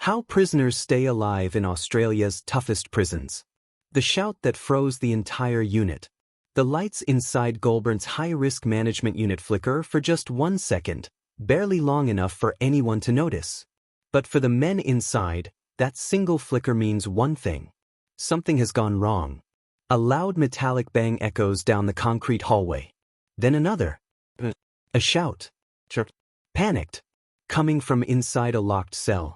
How prisoners stay alive in Australia's toughest prisons. The shout that froze the entire unit. The lights inside Goulburn's high-risk management unit flicker for just 1 second, barely long enough for anyone to notice. But for the men inside, that single flicker means one thing. Something has gone wrong. A loud metallic bang echoes down the concrete hallway. Then another. A shout. Panicked. Coming from inside a locked cell.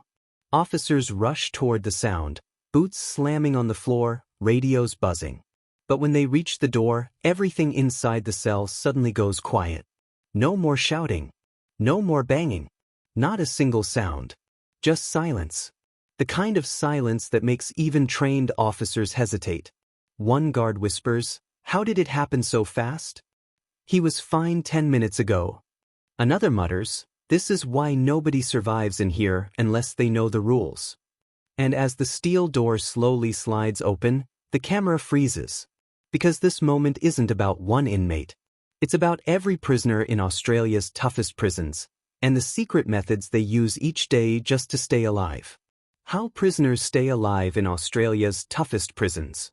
Officers rush toward the sound, boots slamming on the floor, radios buzzing. But when they reach the door, everything inside the cell suddenly goes quiet. No more shouting. No more banging. Not a single sound. Just silence. The kind of silence that makes even trained officers hesitate. One guard whispers, "How did it happen so fast?" "He was fine 10 minutes ago." Another mutters, "This is why nobody survives in here unless they know the rules." And as the steel door slowly slides open, the camera freezes. Because this moment isn't about one inmate. It's about every prisoner in Australia's toughest prisons, and the secret methods they use each day just to stay alive. How prisoners stay alive in Australia's toughest prisons.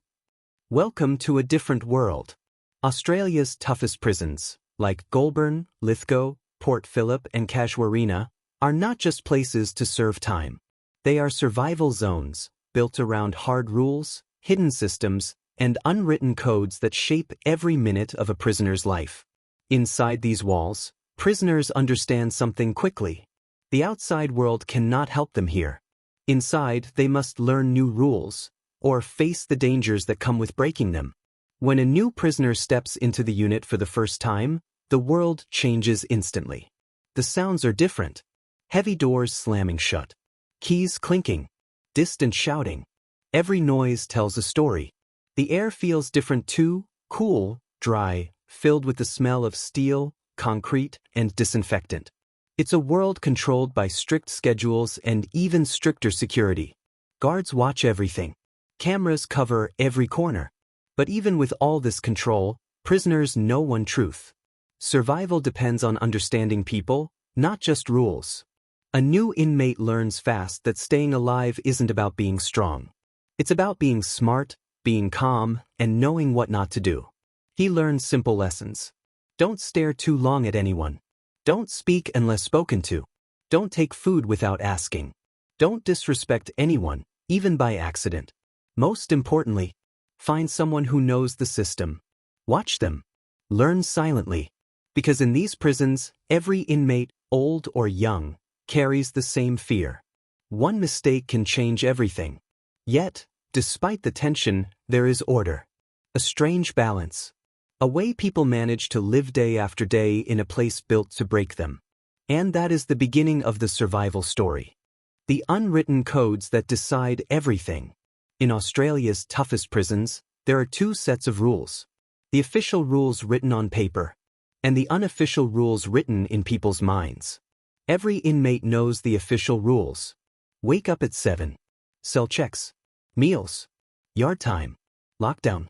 Welcome to a different world. Australia's toughest prisons, like Goulburn, Lithgow, Port Phillip and Casuarina, are not just places to serve time. They are survival zones, built around hard rules, hidden systems, and unwritten codes that shape every minute of a prisoner's life. Inside these walls, prisoners understand something quickly. The outside world cannot help them here. Inside, they must learn new rules, or face the dangers that come with breaking them. When a new prisoner steps into the unit for the first time, the world changes instantly. The sounds are different. Heavy doors slamming shut. Keys clinking. Distant shouting. Every noise tells a story. The air feels different too, cool, dry, filled with the smell of steel, concrete, and disinfectant. It's a world controlled by strict schedules and even stricter security. Guards watch everything. Cameras cover every corner. But even with all this control, prisoners know one truth. Survival depends on understanding people, not just rules. A new inmate learns fast that staying alive isn't about being strong. It's about being smart, being calm, and knowing what not to do. He learns simple lessons. Don't stare too long at anyone. Don't speak unless spoken to. Don't take food without asking. Don't disrespect anyone, even by accident. Most importantly, find someone who knows the system. Watch them. Learn silently. Because in these prisons, every inmate, old or young, carries the same fear. One mistake can change everything. Yet, despite the tension, there is order. A strange balance. A way people manage to live day after day in a place built to break them. And that is the beginning of the survival story. The unwritten codes that decide everything. In Australia's toughest prisons, there are 2 sets of rules. The official rules written on paper, and the unofficial rules written in people's minds. Every inmate knows the official rules. Wake up at 7. Cell checks. Meals. Yard time. Lockdown.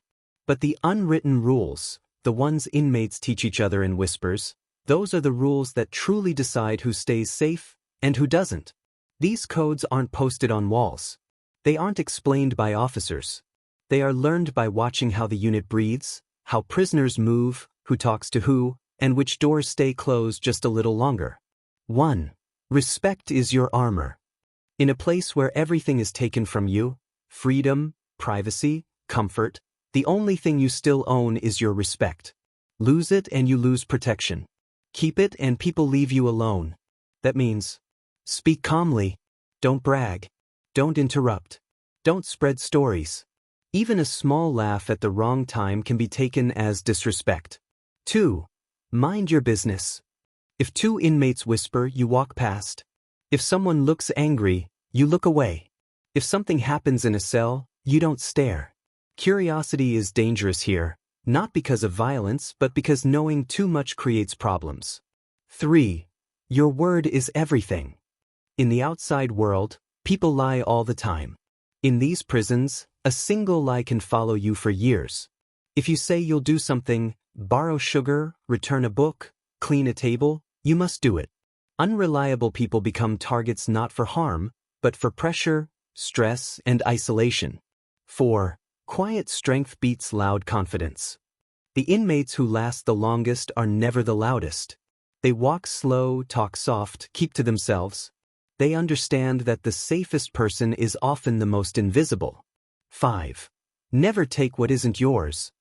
But the unwritten rules, the ones inmates teach each other in whispers, those are the rules that truly decide who stays safe and who doesn't. These codes aren't posted on walls. They aren't explained by officers. They are learned by watching how the unit breathes, how prisoners move, who talks to who, and which doors stay closed just a little longer. 1. Respect is your armor. In a place where everything is taken from you, freedom, privacy, comfort, the only thing you still own is your respect. Lose it and you lose protection. Keep it and people leave you alone. That means, speak calmly. Don't brag. Don't interrupt. Don't spread stories. Even a small laugh at the wrong time can be taken as disrespect. 2. Mind your business. If 2 inmates whisper, you walk past. If someone looks angry, you look away. If something happens in a cell, you don't stare. Curiosity is dangerous here, not because of violence, but because knowing too much creates problems. 3. Your word is everything. In the outside world, people lie all the time. In these prisons, a single lie can follow you for years. If you say you'll do something, borrow sugar, return a book, clean a table, you must do it. Unreliable people become targets not for harm, but for pressure, stress, and isolation. 4. Quiet strength beats loud confidence. The inmates who last the longest are never the loudest. They walk slow, talk soft, keep to themselves. They understand that the safest person is often the most invisible. 5. Never take what isn't yours.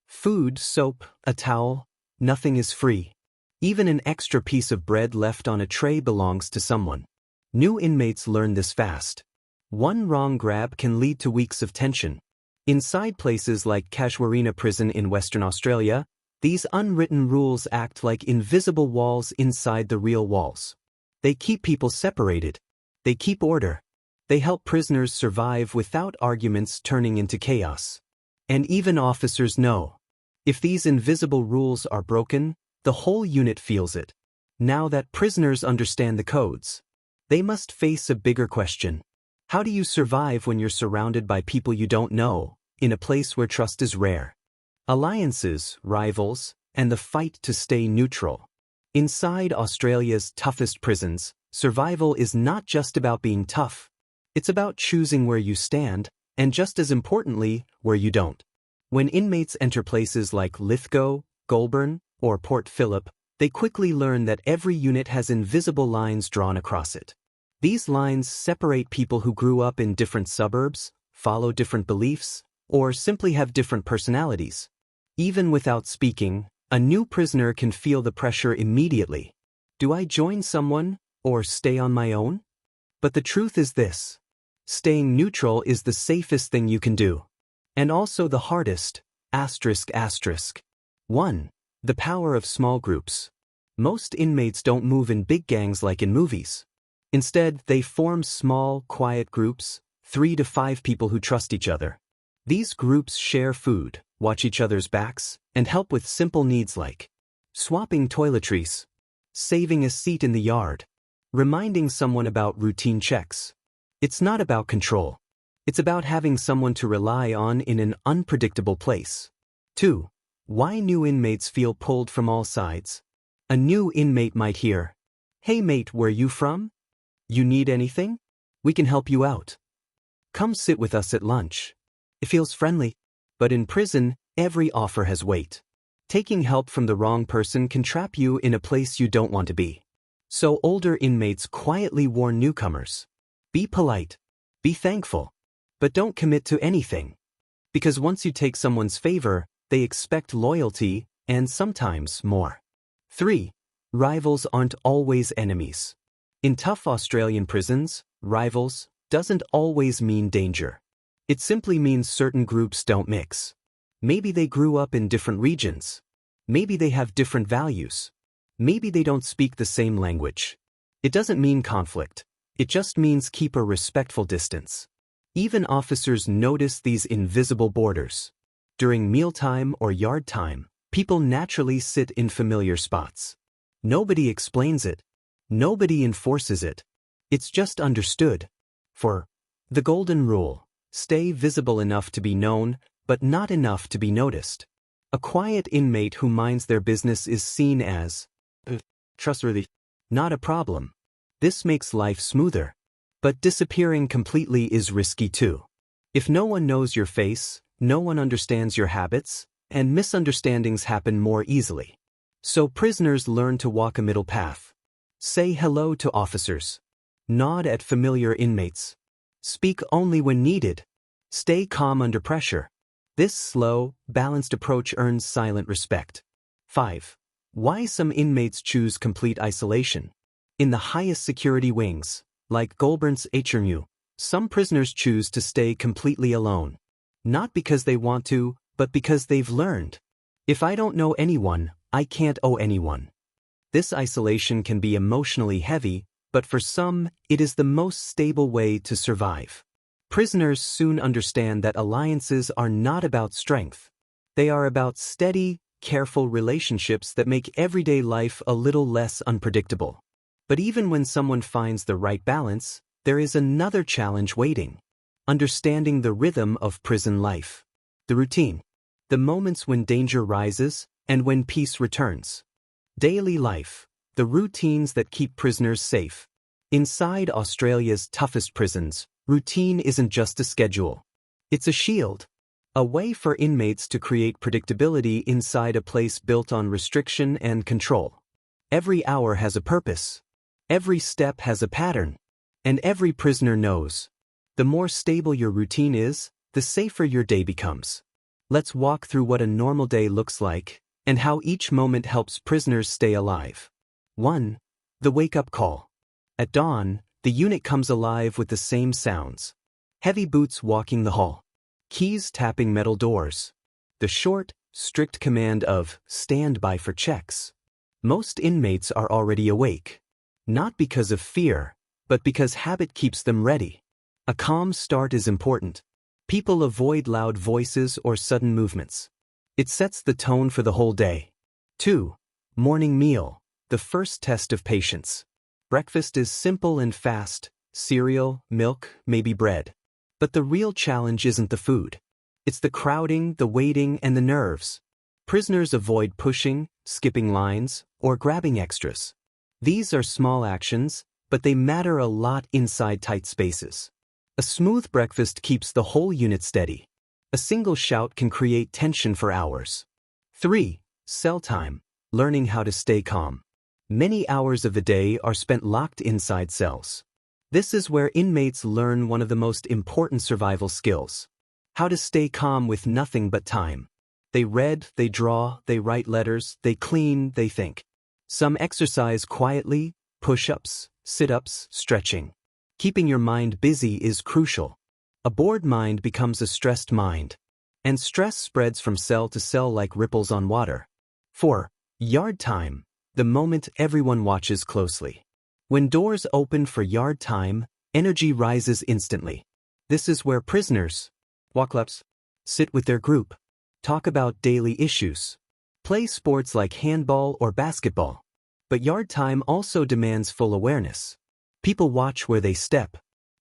Food, soap, a towel, nothing is free. Even an extra piece of bread left on a tray belongs to someone. New inmates learn this fast. One wrong grab can lead to weeks of tension. Inside places like Casuarina prison in Western Australia, these unwritten rules act like invisible walls inside the real walls. They keep people separated. They keep order. They help prisoners survive without arguments turning into chaos. And even officers know. If these invisible rules are broken, the whole unit feels it. Now that prisoners understand the codes, they must face a bigger question. How do you survive when you're surrounded by people you don't know, in a place where trust is rare? Alliances, rivals, and the fight to stay neutral. Inside Australia's toughest prisons, survival is not just about being tough. It's about choosing where you stand, and just as importantly, where you don't. When inmates enter places like Lithgow, Goulburn, or Port Phillip, they quickly learn that every unit has invisible lines drawn across it. These lines separate people who grew up in different suburbs, follow different beliefs, or simply have different personalities. Even without speaking, a new prisoner can feel the pressure immediately. Do I join someone, or stay on my own? But the truth is this. Staying neutral is the safest thing you can do. And also the hardest. ***. 1. The power of small groups. Most inmates don't move in big gangs like in movies. Instead, they form small, quiet groups, 3 to 5 people who trust each other. These groups share food, watch each other's backs, and help with simple needs like swapping toiletries, saving a seat in the yard, reminding someone about routine checks. It's not about control. It's about having someone to rely on in an unpredictable place. 2. Why new inmates feel pulled from all sides. A new inmate might hear, "Hey mate, where you from? You need anything? We can help you out. Come sit with us at lunch." It feels friendly. But in prison, every offer has weight. Taking help from the wrong person can trap you in a place you don't want to be. So older inmates quietly warn newcomers. Be polite. Be thankful. But don't commit to anything. Because once you take someone's favor, they expect loyalty, and sometimes more. 3. Rivals aren't always enemies. In tough Australian prisons, rivals doesn't always mean danger. It simply means certain groups don't mix. Maybe they grew up in different regions. Maybe they have different values. Maybe they don't speak the same language. It doesn't mean conflict. It just means keep a respectful distance. Even officers notice these invisible borders. During mealtime or yard time, people naturally sit in familiar spots. Nobody explains it. Nobody enforces it. It's just understood. For the golden rule, stay visible enough to be known, but not enough to be noticed. A quiet inmate who minds their business is seen as trustworthy, not a problem. This makes life smoother. But disappearing completely is risky too. If no one knows your face, no one understands your habits, and misunderstandings happen more easily. So prisoners learn to walk a middle path. Say hello to officers. Nod at familiar inmates. Speak only when needed. Stay calm under pressure. This slow, balanced approach earns silent respect. 5. Why some inmates choose complete isolation. In the highest security wings, like Goulburn's HMU, some prisoners choose to stay completely alone. Not because they want to, but because they've learned. If I don't know anyone, I can't owe anyone. This isolation can be emotionally heavy, but for some, it is the most stable way to survive. Prisoners soon understand that alliances are not about strength. They are about steady, careful relationships that make everyday life a little less unpredictable. But even when someone finds the right balance, there is another challenge waiting. Understanding the rhythm of prison life. The routine. The moments when danger rises and when peace returns. Daily life. The routines that keep prisoners safe. Inside Australia's toughest prisons, routine isn't just a schedule. It's a shield. A way for inmates to create predictability inside a place built on restriction and control. Every hour has a purpose. Every step has a pattern. And every prisoner knows. The more stable your routine is, the safer your day becomes. Let's walk through what a normal day looks like, and how each moment helps prisoners stay alive. 1. The wake-up call. At dawn, the unit comes alive with the same sounds. Heavy boots walking the hall. Keys tapping metal doors. The short, strict command of, "Stand by for checks." Most inmates are already awake. Not because of fear, but because habit keeps them ready. A calm start is important. People avoid loud voices or sudden movements. It sets the tone for the whole day. 2. Morning meal, the first test of patience. Breakfast is simple and fast: cereal, milk, maybe bread. But the real challenge isn't the food. It's the crowding, the waiting, and the nerves. Prisoners avoid pushing, skipping lines, or grabbing extras. These are small actions, but they matter a lot inside tight spaces. A smooth breakfast keeps the whole unit steady. A single shout can create tension for hours. 3. Cell time, learning how to stay calm. Many hours of the day are spent locked inside cells. This is where inmates learn one of the most important survival skills: how to stay calm with nothing but time. They read, they draw, they write letters, they clean, they think. Some exercise quietly: push-ups, sit-ups, stretching. Keeping your mind busy is crucial. A bored mind becomes a stressed mind. And stress spreads from cell to cell like ripples on water. 4. Yard time, the moment everyone watches closely. When doors open for yard time, energy rises instantly. This is where prisoners, walk-ups, sit with their group, talk about daily issues, play sports like handball or basketball. But yard time also demands full awareness. People watch where they step.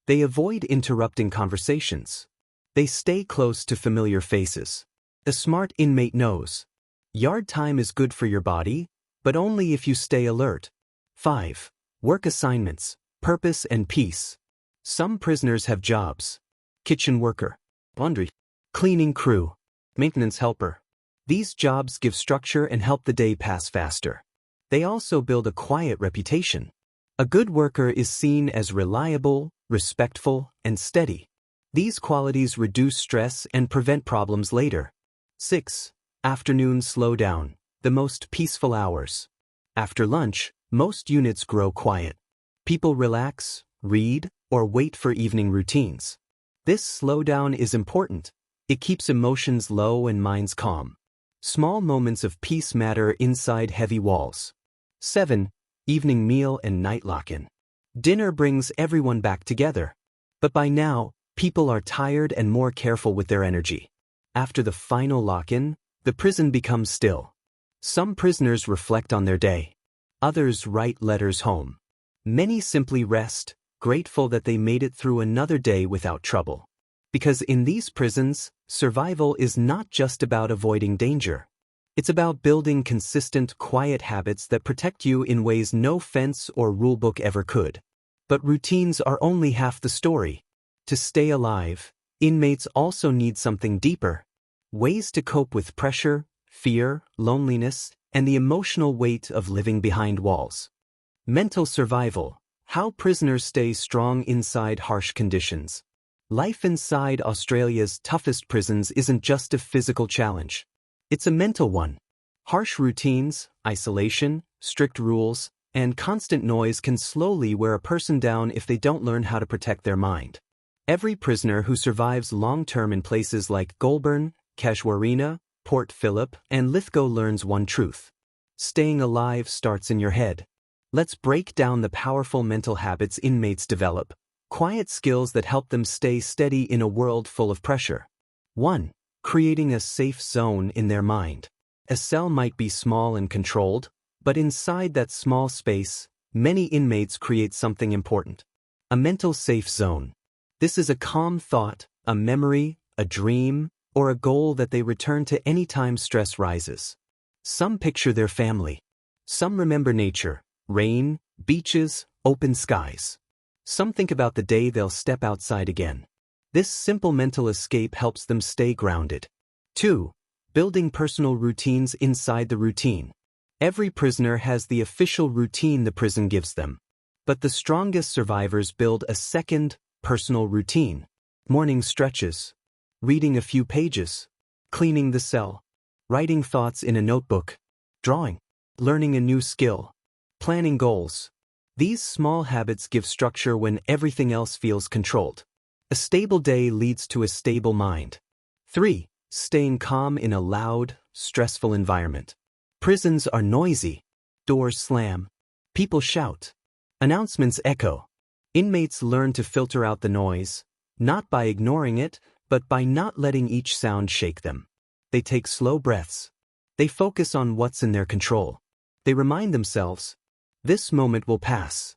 They avoid interrupting conversations. They stay close to familiar faces. A smart inmate knows. Yard time is good for your body, but only if you stay alert. 5. Work assignments, purpose and peace. Some prisoners have jobs: kitchen worker, laundry, cleaning crew, maintenance helper. These jobs give structure and help the day pass faster. They also build a quiet reputation. A good worker is seen as reliable, respectful, and steady. These qualities reduce stress and prevent problems later. 6. Afternoon slowdown, the most peaceful hours. After lunch, most units grow quiet. People relax, read, or wait for evening routines. This slowdown is important. It keeps emotions low and minds calm. Small moments of peace matter inside heavy walls. 7. Evening meal and night lock-in. Dinner brings everyone back together. But by now, people are tired and more careful with their energy. After the final lock-in, the prison becomes still. Some prisoners reflect on their day. Others write letters home. Many simply rest, grateful that they made it through another day without trouble. Because in these prisons, survival is not just about avoiding danger. It's about building consistent, quiet habits that protect you in ways no fence or rulebook ever could. But routines are only half the story. To stay alive, inmates also need something deeper. Ways to cope with pressure, fear, loneliness, and the emotional weight of living behind walls. Mental survival, how prisoners stay strong inside harsh conditions. Life inside Australia's toughest prisons isn't just a physical challenge. It's a mental one. Harsh routines, isolation, strict rules, and constant noise can slowly wear a person down if they don't learn how to protect their mind. Every prisoner who survives long-term in places like Goulburn, Casuarina, Port Phillip, and Lithgow learns one truth: staying alive starts in your head. Let's break down the powerful mental habits inmates develop, quiet skills that help them stay steady in a world full of pressure. 1. Creating a safe zone in their mind. A cell might be small and controlled, but inside that small space, many inmates create something important: a mental safe zone. This is a calm thought, a memory, a dream, or a goal that they return to anytime stress rises. Some picture their family. Some remember nature, rain, beaches, open skies. Some think about the day they'll step outside again. This simple mental escape helps them stay grounded. 2. Building personal routines inside the routine. Every prisoner has the official routine the prison gives them. But the strongest survivors build a second, personal routine. Morning stretches. Reading a few pages. Cleaning the cell. Writing thoughts in a notebook. Drawing. Learning a new skill. Planning goals. These small habits give structure when everything else feels controlled. A stable day leads to a stable mind. 3. Staying calm in a loud, stressful environment. Prisons are noisy. Doors slam. People shout. Announcements echo. Inmates learn to filter out the noise, not by ignoring it, but by not letting each sound shake them. They take slow breaths. They focus on what's in their control. They remind themselves, this moment will pass.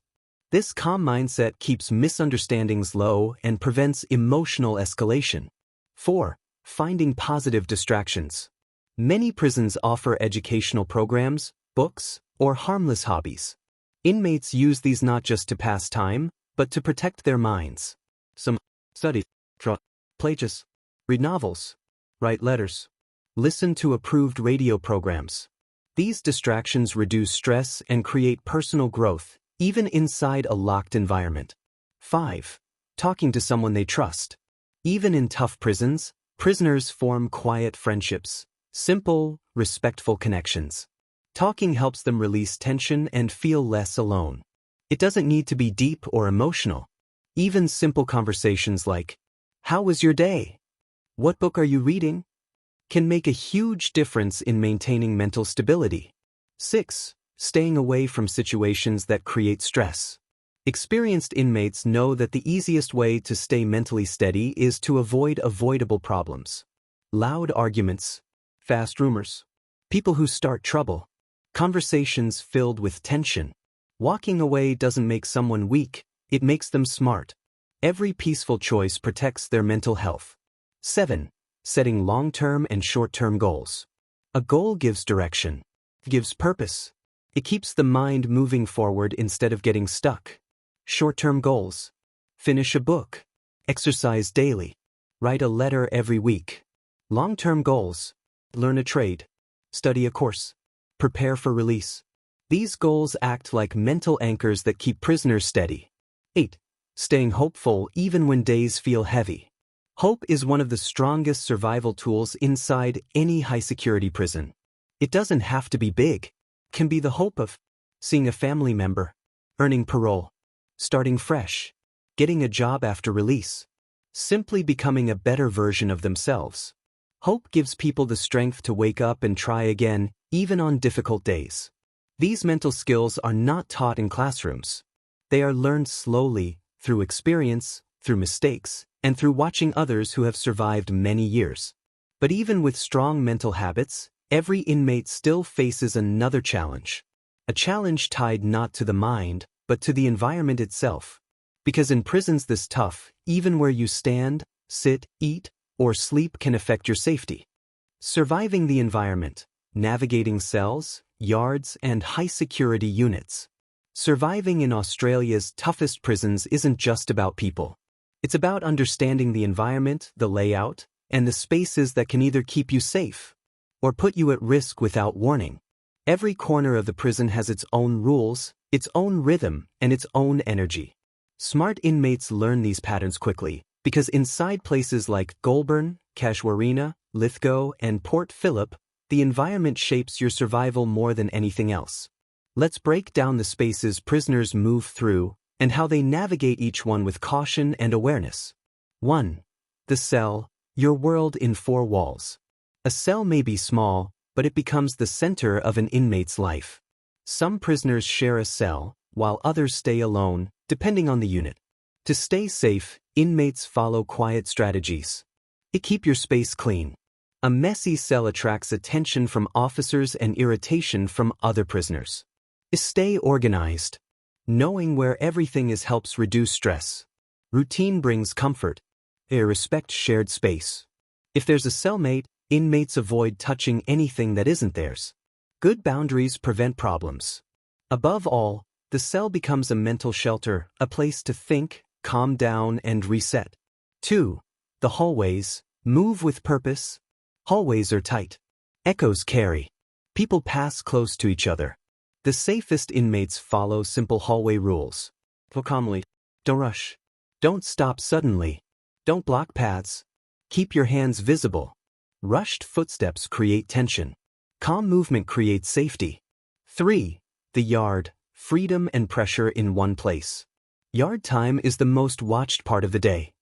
This calm mindset keeps misunderstandings low and prevents emotional escalation. 4. Finding positive distractions. Many prisons offer educational programs, books, or harmless hobbies. Inmates use these not just to pass time, but to protect their minds. Some study, draw, play chess, read novels, write letters, listen to approved radio programs. These distractions reduce stress and create personal growth, even inside a locked environment. 5. Talking to someone they trust. Even in tough prisons, prisoners form quiet friendships, simple, respectful connections. Talking helps them release tension and feel less alone. It doesn't need to be deep or emotional. Even simple conversations like, "How was your day? What book are you reading?" can make a huge difference in maintaining mental stability. 6. Staying away from situations that create stress. Experienced inmates know that the easiest way to stay mentally steady is to avoid avoidable problems. Loud arguments, fast rumors, people who start trouble, conversations filled with tension. Walking away doesn't make someone weak, it makes them smart. Every peaceful choice protects their mental health. 7. Setting long-term and short-term goals. A goal gives direction, gives purpose. It keeps the mind moving forward instead of getting stuck. Short-term goals. Finish a book. Exercise daily. Write a letter every week. Long-term goals. Learn a trade. Study a course. Prepare for release. These goals act like mental anchors that keep prisoners steady. 8. Staying hopeful even when days feel heavy. Hope is one of the strongest survival tools inside any high-security prison. It doesn't have to be big. It can be the hope of seeing a family member, earning parole, starting fresh, getting a job after release, simply becoming a better version of themselves. Hope gives people the strength to wake up and try again, even on difficult days. These mental skills are not taught in classrooms. They are learned slowly, through experience, through mistakes, and through watching others who have survived many years. But even with strong mental habits, every inmate still faces another challenge. A challenge tied not to the mind, but to the environment itself. Because in prisons this tough, even where you stand, sit, eat, or sleep can affect your safety. Surviving the environment, navigating cells, yards, and high-security units. Surviving in Australia's toughest prisons isn't just about people. It's about understanding the environment, the layout, and the spaces that can either keep you safe or put you at risk without warning. Every corner of the prison has its own rules, its own rhythm, and its own energy. Smart inmates learn these patterns quickly because inside places like Goulburn, Casuarina, Lithgow, and Port Phillip, the environment shapes your survival more than anything else. Let's break down the spaces prisoners move through and how they navigate each one with caution and awareness. 1. The cell, your world in 4 walls. A cell may be small, but it becomes the center of an inmate's life. Some prisoners share a cell, while others stay alone, depending on the unit. To stay safe, inmates follow quiet strategies. Keep your space clean. A messy cell attracts attention from officers and irritation from other prisoners. Stay organized. Knowing where everything is helps reduce stress. Routine brings comfort. Respect shared space. If there's a cellmate, inmates avoid touching anything that isn't theirs. Good boundaries prevent problems. Above all, The cell becomes a mental shelter, a place to think, calm down, and reset. 2. The hallways. Move with purpose. Hallways are tight. Echoes carry. People pass close to each other. The safest inmates follow simple hallway rules. Go calmly. Don't rush. Don't stop suddenly. Don't block paths. Keep your hands visible. Rushed footsteps create tension. Calm movement creates safety. 3. The yard. Freedom and pressure in one place. Yard time is the most watched part of the day.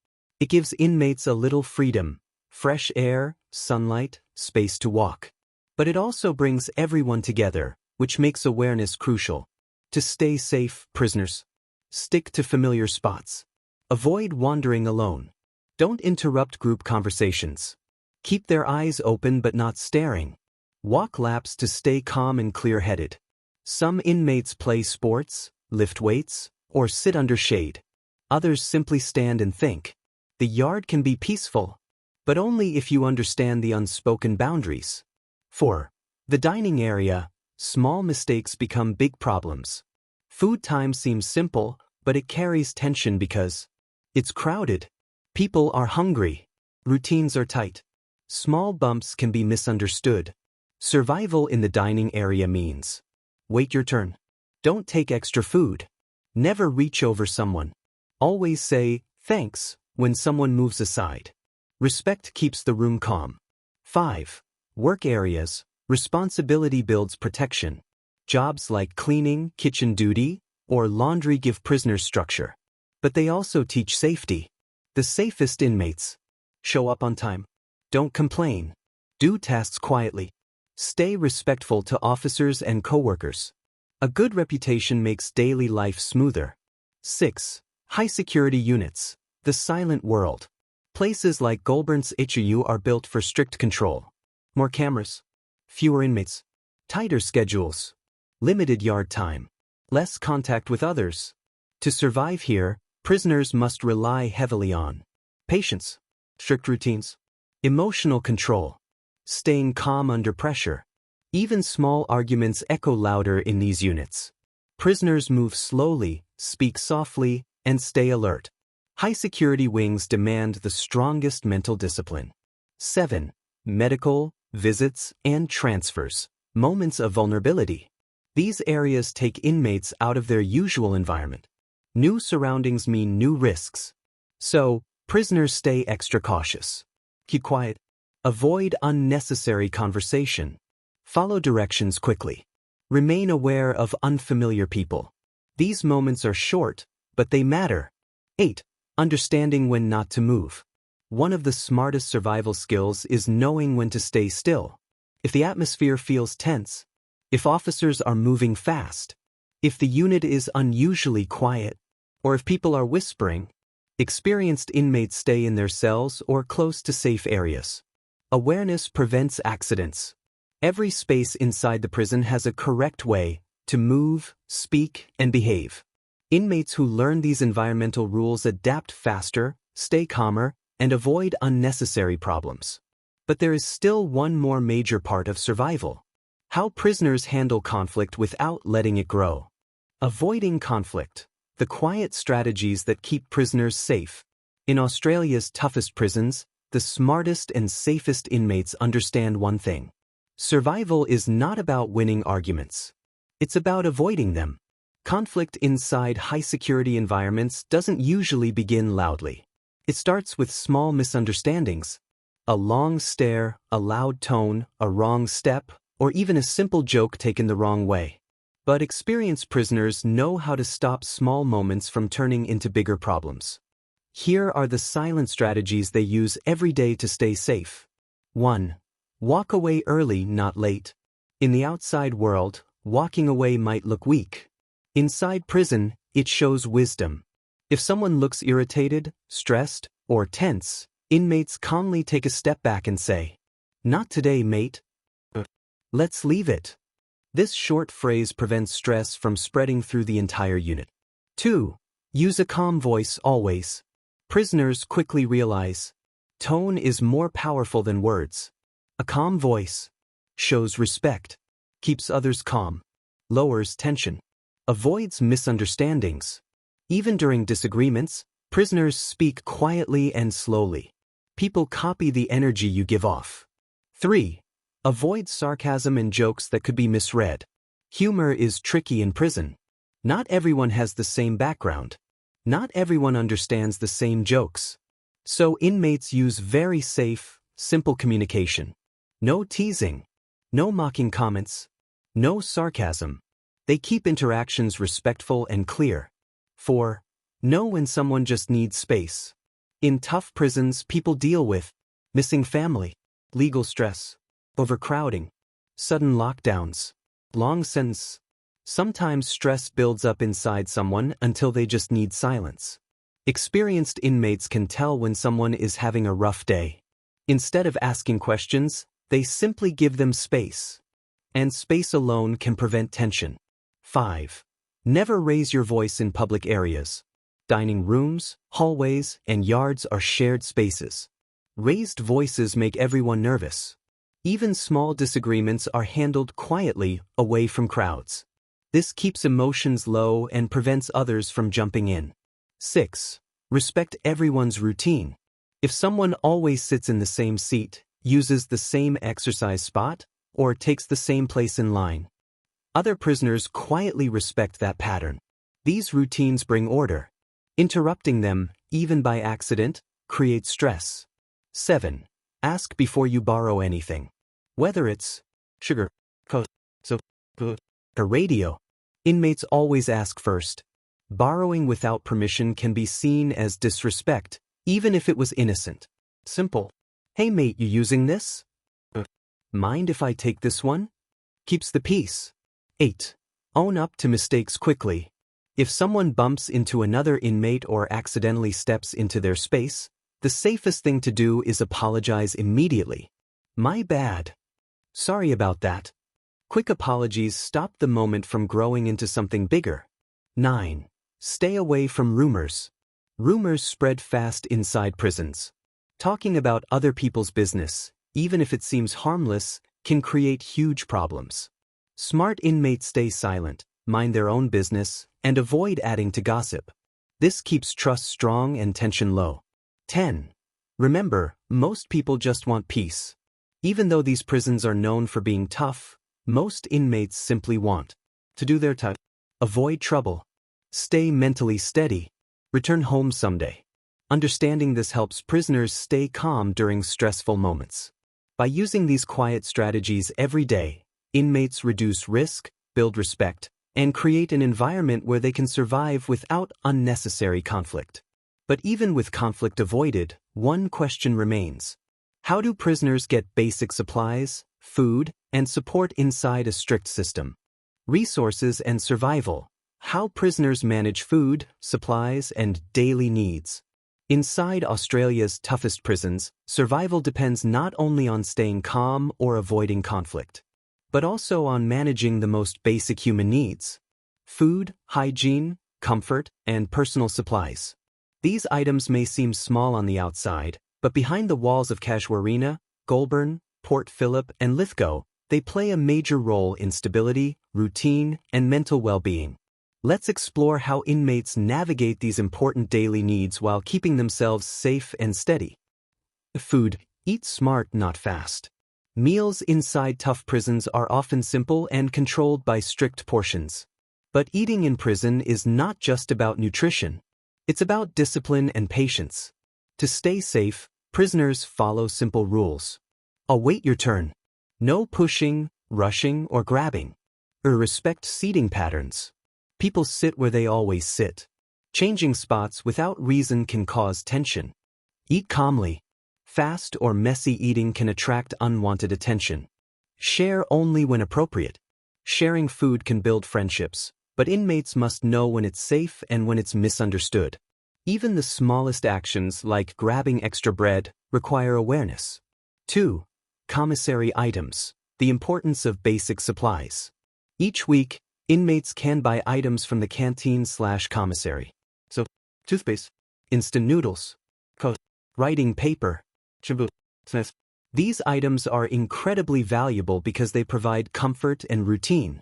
It gives inmates a little freedom, fresh air, sunlight, space to walk. But it also brings everyone together, which makes awareness crucial. To stay safe, prisoners, stick to familiar spots. Avoid wandering alone. Don't interrupt group conversations. Keep their eyes open but not staring. Walk laps to stay calm and clear-headed. Some inmates play sports, lift weights, or sit under shade. Others simply stand and think. The yard can be peaceful, but only if you understand the unspoken boundaries. 4. The dining area. Small mistakes become big problems. Food time seems simple, but it carries tension because it's crowded. People are hungry. Routines are tight. Small bumps can be misunderstood. Survival in the dining area means wait your turn. Don't take extra food. Never reach over someone. Always say thanks when someone moves aside. Respect keeps the room calm. 5. Work areas. Responsibility builds protection. Jobs like cleaning, kitchen duty, or laundry give prisoners structure. But they also teach safety. The safest inmates show up on time. Don't complain. Do tasks quietly. Stay respectful to officers and coworkers. A good reputation makes daily life smoother. 6. High security units. The silent world. Places like Goulburn's HU are built for strict control. More cameras. Fewer inmates. Tighter schedules. Limited yard time. Less contact with others. To survive here, prisoners must rely heavily on patience, strict routines, emotional control, staying calm under pressure. Even small arguments echo louder in these units. Prisoners move slowly, speak softly, and stay alert. High-security wings demand the strongest mental discipline. 7. Medical, visits, and transfers. Moments of vulnerability. These areas take inmates out of their usual environment. New surroundings mean new risks. So, prisoners stay extra cautious. Keep quiet. Avoid unnecessary conversation. Follow directions quickly. Remain aware of unfamiliar people. These moments are short, but they matter. 8. Understanding when not to move. One of the smartest survival skills is knowing when to stay still. If the atmosphere feels tense, if officers are moving fast, if the unit is unusually quiet, or if people are whispering, experienced inmates stay in their cells or close to safe areas. Awareness prevents accidents. Every space inside the prison has a correct way to move, speak, and behave. Inmates who learn these environmental rules adapt faster, stay calmer, and avoid unnecessary problems. But there is still one more major part of survival: how prisoners handle conflict without letting it grow. Avoiding conflict. The quiet strategies that keep prisoners safe. In Australia's toughest prisons, the smartest and safest inmates understand one thing. Survival is not about winning arguments. It's about avoiding them. Conflict inside high-security environments doesn't usually begin loudly. It starts with small misunderstandings. A long stare, a loud tone, a wrong step, or even a simple joke taken the wrong way. But experienced prisoners know how to stop small moments from turning into bigger problems. Here are the silent strategies they use every day to stay safe. 1. Walk away early, not late. In the outside world, walking away might look weak. Inside prison, it shows wisdom. If someone looks irritated, stressed, or tense, inmates calmly take a step back and say, "Not today, mate. Let's leave it." This short phrase prevents stress from spreading through the entire unit. 2. Use a calm voice always. Prisoners quickly realize tone is more powerful than words. A calm voice shows respect, keeps others calm, lowers tension. Avoids misunderstandings. Even during disagreements, prisoners speak quietly and slowly. People copy the energy you give off. 3. Avoids sarcasm and jokes that could be misread. Humor is tricky in prison. Not everyone has the same background. Not everyone understands the same jokes. So inmates use very safe, simple communication. No teasing. No mocking comments. No sarcasm. They keep interactions respectful and clear. 4. Know when someone just needs space. In tough prisons, people deal with missing family, legal stress, overcrowding, sudden lockdowns, long sentence. Sometimes stress builds up inside someone until they just need silence. Experienced inmates can tell when someone is having a rough day. Instead of asking questions, they simply give them space. And space alone can prevent tension. 5. Never raise your voice in public areas. Dining rooms, hallways, and yards are shared spaces. Raised voices make everyone nervous. Even small disagreements are handled quietly away from crowds. This keeps emotions low and prevents others from jumping in. 6. Respect everyone's routine. If someone always sits in the same seat, uses the same exercise spot, or takes the same place in line, other prisoners quietly respect that pattern. These routines bring order. Interrupting them, even by accident, creates stress. 7. Ask before you borrow anything. Whether it's sugar, soap, or radio, inmates always ask first. Borrowing without permission can be seen as disrespect, even if it was innocent. Simple. Hey mate, you using this? Mind if I take this one? Keeps the peace. 8. Own up to mistakes quickly. If someone bumps into another inmate or accidentally steps into their space, the safest thing to do is apologize immediately. My bad. Sorry about that. Quick apologies stop the moment from growing into something bigger. 9. Stay away from rumors. Rumors spread fast inside prisons. Talking about other people's business, even if it seems harmless, can create huge problems. Smart inmates stay silent, mind their own business, and avoid adding to gossip. This keeps trust strong and tension low. 10. Remember, most people just want peace. Even though these prisons are known for being tough, most inmates simply want to do their time. Avoid trouble. Stay mentally steady. Return home someday. Understanding this helps prisoners stay calm during stressful moments. By using these quiet strategies every day, inmates reduce risk, build respect, and create an environment where they can survive without unnecessary conflict. But even with conflict avoided, one question remains. How do prisoners get basic supplies, food, and support inside a strict system? Resources and survival. How prisoners manage food, supplies, and daily needs. Inside Australia's toughest prisons, survival depends not only on staying calm or avoiding conflict, but also on managing the most basic human needs: food, hygiene, comfort, and personal supplies. These items may seem small on the outside, but behind the walls of Casuarina, Goulburn, Port Phillip, and Lithgow, they play a major role in stability, routine, and mental well-being. Let's explore how inmates navigate these important daily needs while keeping themselves safe and steady. Food. Eat smart, not fast. Meals inside tough prisons are often simple and controlled by strict portions. But eating in prison is not just about nutrition. It's about discipline and patience. To stay safe, prisoners follow simple rules. Await your turn. No pushing, rushing, or grabbing. Respect seating patterns. People sit where they always sit. Changing spots without reason can cause tension. Eat calmly. Fast or messy eating can attract unwanted attention. Share only when appropriate. Sharing food can build friendships, but inmates must know when it's safe and when it's misunderstood. Even the smallest actions, like grabbing extra bread, require awareness. 2. Commissary items. The importance of basic supplies. Each week, inmates can buy items from the canteen/commissary. So, toothpaste, instant noodles, writing paper, shampoo. These items are incredibly valuable because they provide comfort and routine.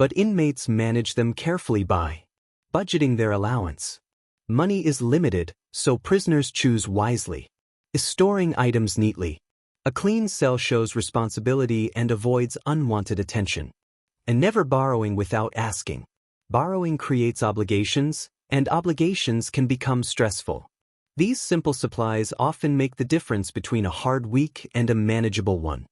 But inmates manage them carefully by budgeting their allowance. Money is limited, so prisoners choose wisely. Storing items neatly. A clean cell shows responsibility and avoids unwanted attention. And never borrowing without asking. Borrowing creates obligations, and obligations can become stressful. These simple supplies often make the difference between a hard week and a manageable one.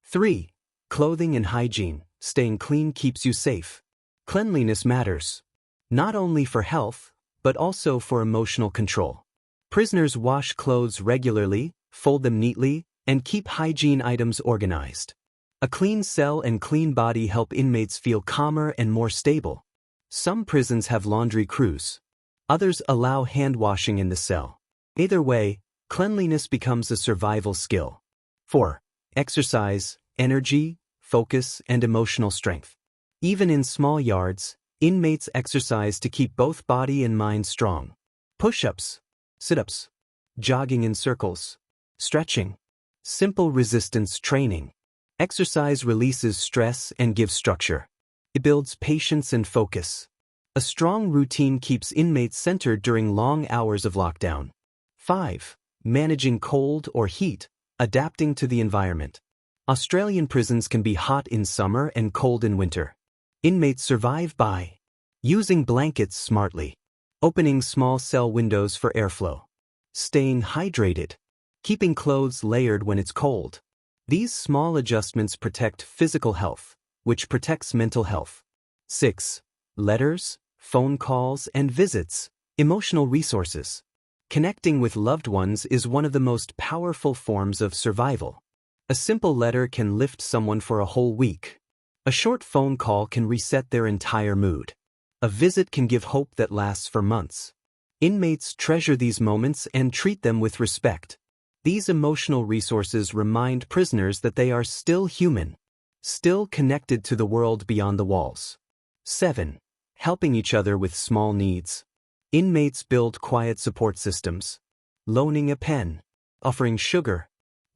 3. Clothing and hygiene. Staying clean keeps you safe. Cleanliness matters. Not only for health, but also for emotional control. Prisoners wash clothes regularly, fold them neatly, and keep hygiene items organized. A clean cell and clean body help inmates feel calmer and more stable. Some prisons have laundry crews. Others allow hand washing in the cell. Either way, cleanliness becomes a survival skill. 4. Exercise, energy, focus, and emotional strength. Even in small yards, inmates exercise to keep both body and mind strong. Push-ups, sit-ups, jogging in circles, stretching, simple resistance training. Exercise releases stress and gives structure. It builds patience and focus. A strong routine keeps inmates centered during long hours of lockdown. 5. Managing cold or heat, adapting to the environment. Australian prisons can be hot in summer and cold in winter. Inmates survive by using blankets smartly, opening small cell windows for airflow, staying hydrated, keeping clothes layered when it's cold. These small adjustments protect physical health, which protects mental health. 6. Letters, phone calls, and visits, emotional resources. Connecting with loved ones is one of the most powerful forms of survival. A simple letter can lift someone for a whole week. A short phone call can reset their entire mood. A visit can give hope that lasts for months. Inmates treasure these moments and treat them with respect. These emotional resources remind prisoners that they are still human, still connected to the world beyond the walls. 7. Helping each other with small needs. Inmates build quiet support systems. Loaning a pen, offering sugar,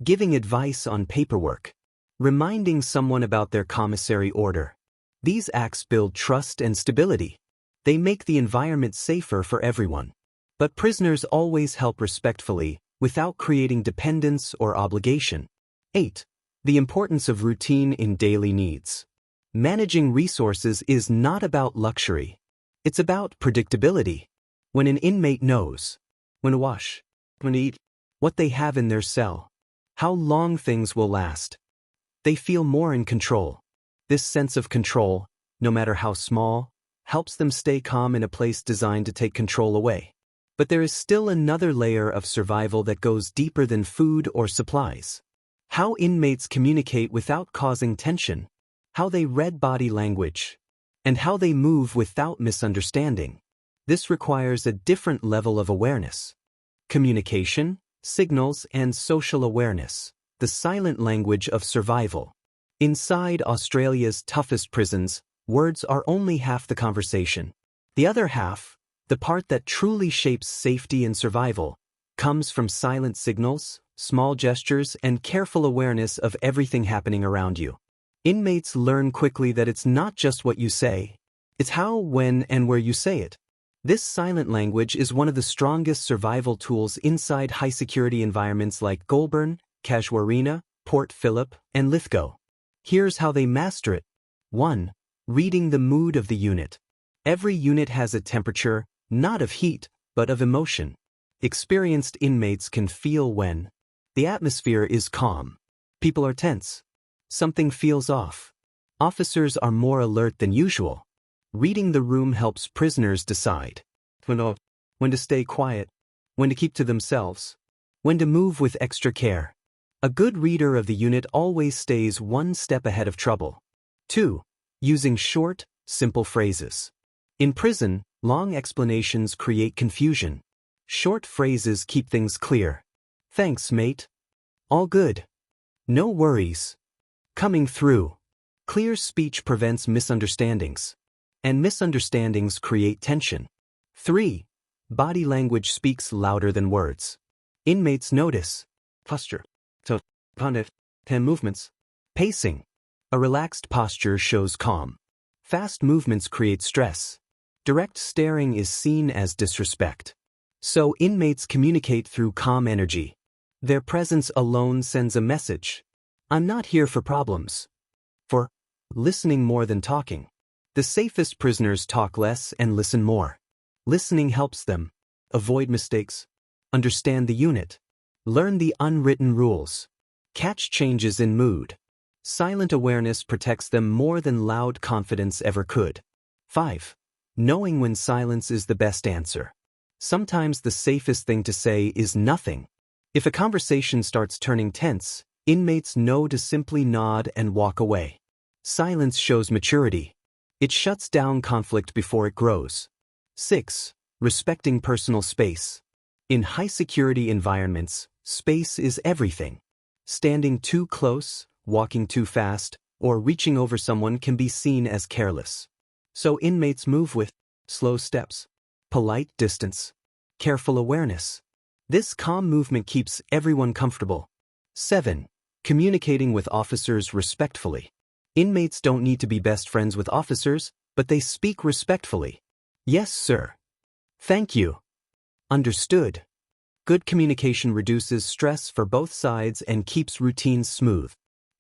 giving advice on paperwork, reminding someone about their commissary order. These acts build trust and stability. They make the environment safer for everyone. But prisoners always help respectfully, without creating dependence or obligation. 8. The importance of routine in daily needs. Managing resources is not about luxury. It's about predictability. When an inmate knows when to wash, when to eat, what they have in their cell, how long things will last, they feel more in control. This sense of control, no matter how small, helps them stay calm in a place designed to take control away. But there is still another layer of survival that goes deeper than food or supplies. How inmates communicate without causing tension, how they read body language, and how they move without misunderstanding. This requires a different level of awareness. Communication, signals, and social awareness, the silent language of survival. Inside Australia's toughest prisons, words are only half the conversation. The other half, the part that truly shapes safety and survival, comes from silent signals, small gestures, and careful awareness of everything happening around you. Inmates learn quickly that it's not just what you say, it's how, when, and where you say it. This silent language is one of the strongest survival tools inside high-security environments like Goulburn, Casuarina, Port Phillip, and Lithgow. Here's how they master it. 1. Reading the mood of the unit. Every unit has a temperature, not of heat, but of emotion. Experienced inmates can feel when the atmosphere is calm. People are tense. Something feels off. Officers are more alert than usual. Reading the room helps prisoners decide when to stay quiet, when to keep to themselves, when to move with extra care. A good reader of the unit always stays one step ahead of trouble. 2. Using short, simple phrases. In prison, long explanations create confusion. Short phrases keep things clear. Thanks, mate. All good. No worries. Coming through. Clear speech prevents misunderstandings. And misunderstandings create tension. 3. Body language speaks louder than words. Inmates notice posture, hand movements, pacing. A relaxed posture shows calm. Fast movements create stress. Direct staring is seen as disrespect. So inmates communicate through calm energy. Their presence alone sends a message. I'm not here for problems. For listening more than talking. The safest prisoners talk less and listen more. Listening helps them avoid mistakes, understand the unit, learn the unwritten rules, catch changes in mood. Silent awareness protects them more than loud confidence ever could. 5. Knowing when silence is the best answer. Sometimes the safest thing to say is nothing. If a conversation starts turning tense, inmates know to simply nod and walk away. Silence shows maturity. It shuts down conflict before it grows. 6. Respecting personal space. In high-security environments, space is everything. Standing too close, walking too fast, or reaching over someone can be seen as careless. So inmates move with slow steps, polite distance, careful awareness. This calm movement keeps everyone comfortable. 7. Communicating with officers respectfully. Inmates don't need to be best friends with officers, but they speak respectfully. Yes, sir. Thank you. Understood. Good communication reduces stress for both sides and keeps routines smooth.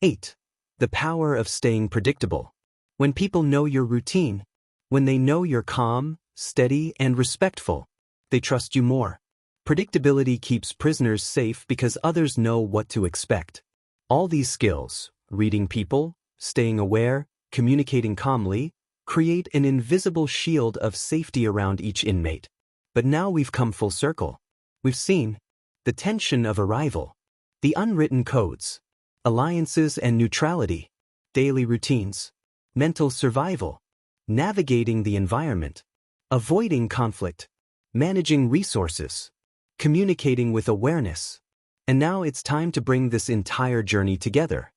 8. The power of staying predictable. When people know your routine, when they know you're calm, steady, and respectful, they trust you more. Predictability keeps prisoners safe because others know what to expect. All these skills, reading people, staying aware, communicating calmly, create an invisible shield of safety around each inmate. But now we've come full circle. We've seen the tension of arrival, the unwritten codes, alliances and neutrality, daily routines, mental survival, navigating the environment, avoiding conflict, managing resources, communicating with awareness. And now it's time to bring this entire journey together.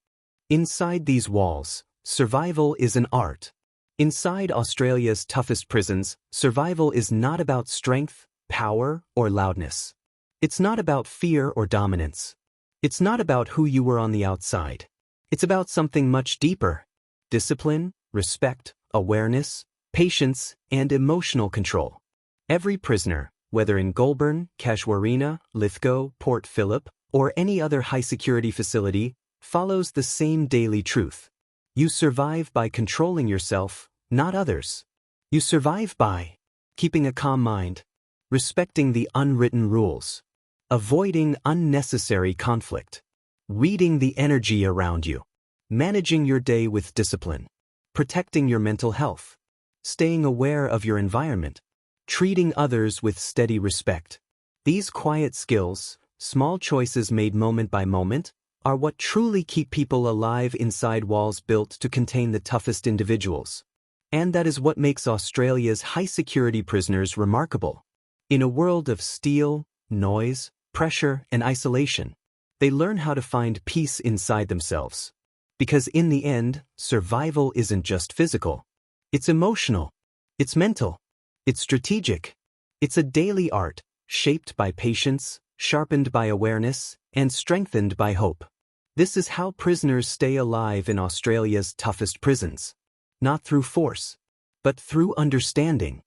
Inside these walls, survival is an art. Inside Australia's toughest prisons, survival is not about strength, power, or loudness. It's not about fear or dominance. It's not about who you were on the outside. It's about something much deeper: discipline, respect, awareness, patience, and emotional control. Every prisoner, whether in Goulburn, Casuarina, Lithgow, Port Phillip, or any other high-security facility, follows the same daily truth. You survive by controlling yourself, not others. You survive by keeping a calm mind, respecting the unwritten rules, avoiding unnecessary conflict, reading the energy around you, managing your day with discipline, protecting your mental health, staying aware of your environment, treating others with steady respect. These quiet skills, small choices made moment by moment, are what truly keep people alive inside walls built to contain the toughest individuals. And that is what makes Australia's high-security prisoners remarkable. In a world of steel, noise, pressure, and isolation, they learn how to find peace inside themselves. Because in the end, survival isn't just physical. It's emotional. It's mental. It's strategic. It's a daily art, shaped by patience, sharpened by awareness, and strengthened by hope. This is how prisoners stay alive in Australia's toughest prisons. Not through force, but through understanding.